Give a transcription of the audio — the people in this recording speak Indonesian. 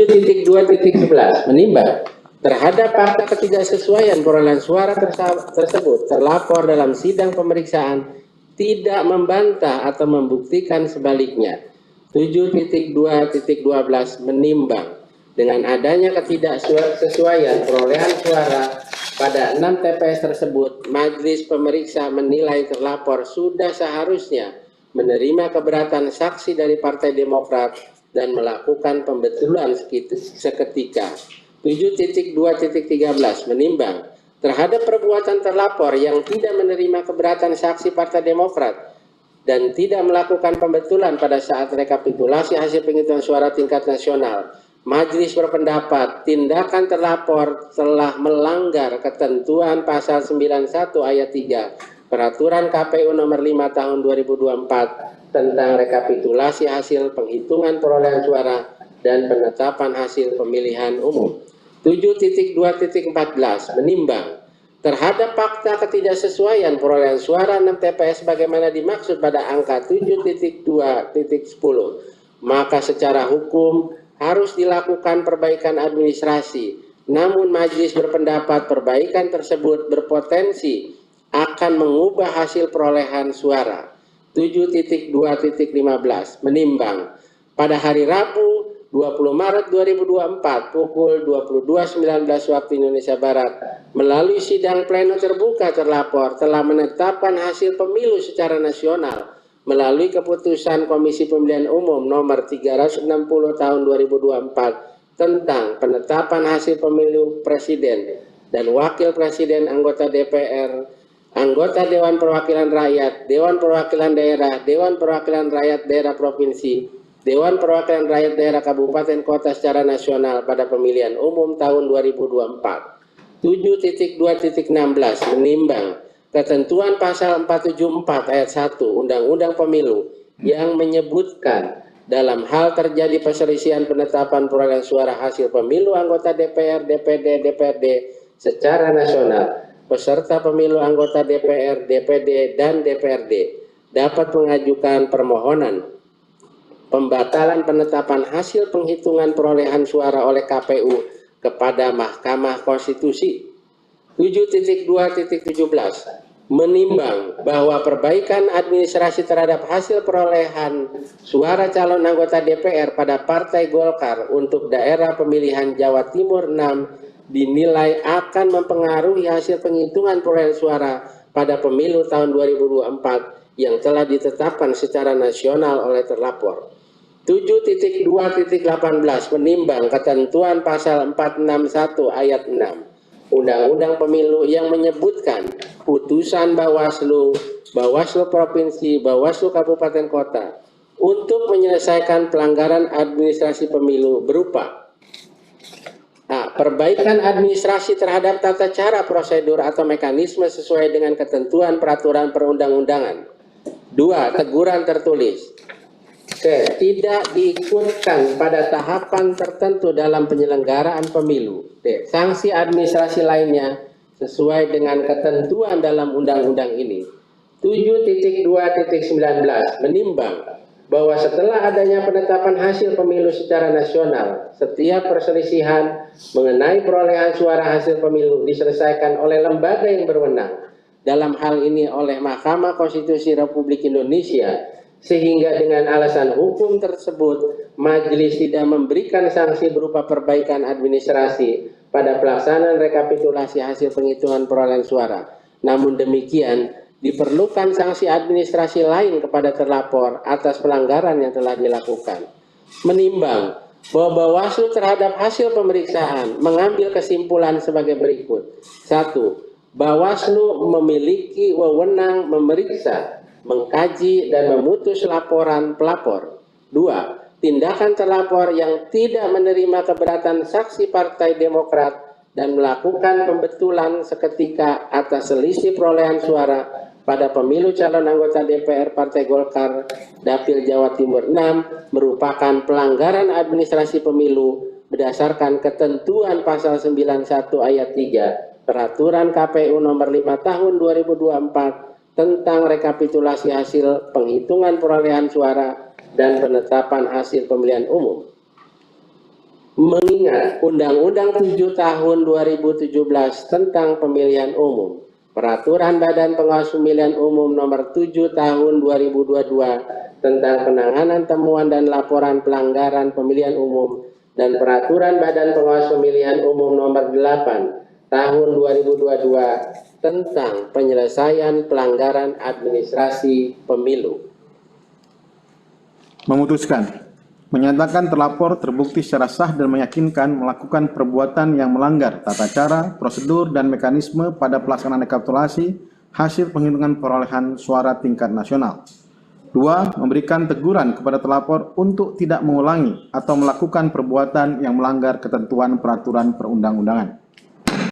7.2.11 menimbang terhadap fakta ketidaksesuaian perolehan suara tersebut, terlapor dalam sidang pemeriksaan tidak membantah atau membuktikan sebaliknya. 7.2.12 menimbang dengan adanya ketidaksesuaian perolehan suara pada 6 TPS tersebut, majelis pemeriksa menilai terlapor sudah seharusnya menerima keberatan saksi dari Partai Demokrat dan melakukan pembetulan seketika. 7.2.13 menimbang terhadap perbuatan terlapor yang tidak menerima keberatan saksi Partai Demokrat dan tidak melakukan pembetulan pada saat rekapitulasi hasil penghitungan suara tingkat nasional, majelis berpendapat tindakan terlapor telah melanggar ketentuan pasal 91 ayat 3 Peraturan KPU nomor 5 tahun 2024 tentang rekapitulasi hasil penghitungan perolehan suara dan penetapan hasil pemilihan umum. 7.2.14 menimbang terhadap fakta ketidaksesuaian perolehan suara 6 TPS bagaimana dimaksud pada angka 7.2.10, maka secara hukum harus dilakukan perbaikan administrasi. Namun majelis berpendapat perbaikan tersebut berpotensi akan mengubah hasil perolehan suara. 7.2.15 menimbang pada hari Rabu 20 Maret 2024 pukul 22.19 waktu Indonesia Barat melalui sidang pleno terbuka terlapor telah menetapkan hasil pemilu secara nasional melalui keputusan Komisi Pemilihan Umum nomor 360 tahun 2024 tentang penetapan hasil pemilu presiden dan wakil presiden, anggota DPR, anggota Dewan Perwakilan Rakyat, Dewan Perwakilan Daerah, Dewan Perwakilan Rakyat Daerah Provinsi, Dewan Perwakilan Rakyat Daerah Kabupaten Kota secara nasional pada pemilihan umum tahun 2024. 7.2.16 menimbang ketentuan pasal 474 ayat 1 Undang-Undang Pemilu yang menyebutkan dalam hal terjadi perselisihan penetapan perolehan suara hasil pemilu anggota DPR, DPD, DPRD secara nasional, peserta pemilu anggota DPR, DPD, dan DPRD dapat mengajukan permohonan pembatalan penetapan hasil penghitungan perolehan suara oleh KPU kepada Mahkamah Konstitusi. 7.2.17 menimbang bahwa perbaikan administrasi terhadap hasil perolehan suara calon anggota DPR pada Partai Golkar untuk daerah pemilihan Jawa Timur 6 dinilai akan mempengaruhi hasil penghitungan perolehan suara pada pemilu tahun 2024 yang telah ditetapkan secara nasional oleh terlapor. 7.2.18 menimbang ketentuan pasal 461 ayat 6 Undang-Undang Pemilu yang menyebutkan putusan Bawaslu, Bawaslu Provinsi, Bawaslu Kabupaten Kota untuk menyelesaikan pelanggaran administrasi pemilu berupa perbaikan administrasi terhadap tata cara prosedur atau mekanisme sesuai dengan ketentuan peraturan perundang-undangan. 2. Teguran tertulis. Tidak diikutkan pada tahapan tertentu dalam penyelenggaraan pemilu. Sanksi administrasi lainnya sesuai dengan ketentuan dalam undang-undang ini. 7.2.19 menimbang bahwa setelah adanya penetapan hasil pemilu secara nasional, setiap perselisihan mengenai perolehan suara hasil pemilu diselesaikan oleh lembaga yang berwenang, dalam hal ini oleh Mahkamah Konstitusi Republik Indonesia, sehingga dengan alasan hukum tersebut majelis tidak memberikan sanksi berupa perbaikan administrasi pada pelaksanaan rekapitulasi hasil penghitungan perolehan suara. Namun demikian diperlukan sanksi administrasi lain kepada terlapor atas pelanggaran yang telah dilakukan. Menimbang bahwa Bawaslu terhadap hasil pemeriksaan mengambil kesimpulan sebagai berikut. 1. Bawaslu memiliki wewenang memeriksa, mengkaji dan memutus laporan pelapor. 2. Tindakan terlapor yang tidak menerima keberatan saksi Partai Demokrat dan melakukan pembetulan seketika atas selisih perolehan suara pada pemilu calon anggota DPR Partai Golkar Dapil Jawa Timur 6 merupakan pelanggaran administrasi pemilu berdasarkan ketentuan pasal 91 ayat 3 Peraturan KPU nomor 5 tahun 2024 tentang rekapitulasi hasil penghitungan perolehan suara dan penetapan hasil pemilihan umum. mengingat Undang-Undang 7 Tahun 2017 tentang Pemilihan Umum, Peraturan Badan Pengawas Pemilihan Umum Nomor 7 Tahun 2022 tentang penanganan temuan dan laporan pelanggaran pemilihan umum, dan Peraturan Badan Pengawas Pemilihan Umum Nomor 8 Tahun 2022 tentang penyelesaian pelanggaran administrasi pemilu. Memutuskan, menyatakan terlapor terbukti secara sah dan meyakinkan melakukan perbuatan yang melanggar tata cara, prosedur, dan mekanisme pada pelaksanaan rekapitulasi hasil penghitungan perolehan suara tingkat nasional. 2. Memberikan teguran kepada terlapor untuk tidak mengulangi atau melakukan perbuatan yang melanggar ketentuan peraturan perundang-undangan.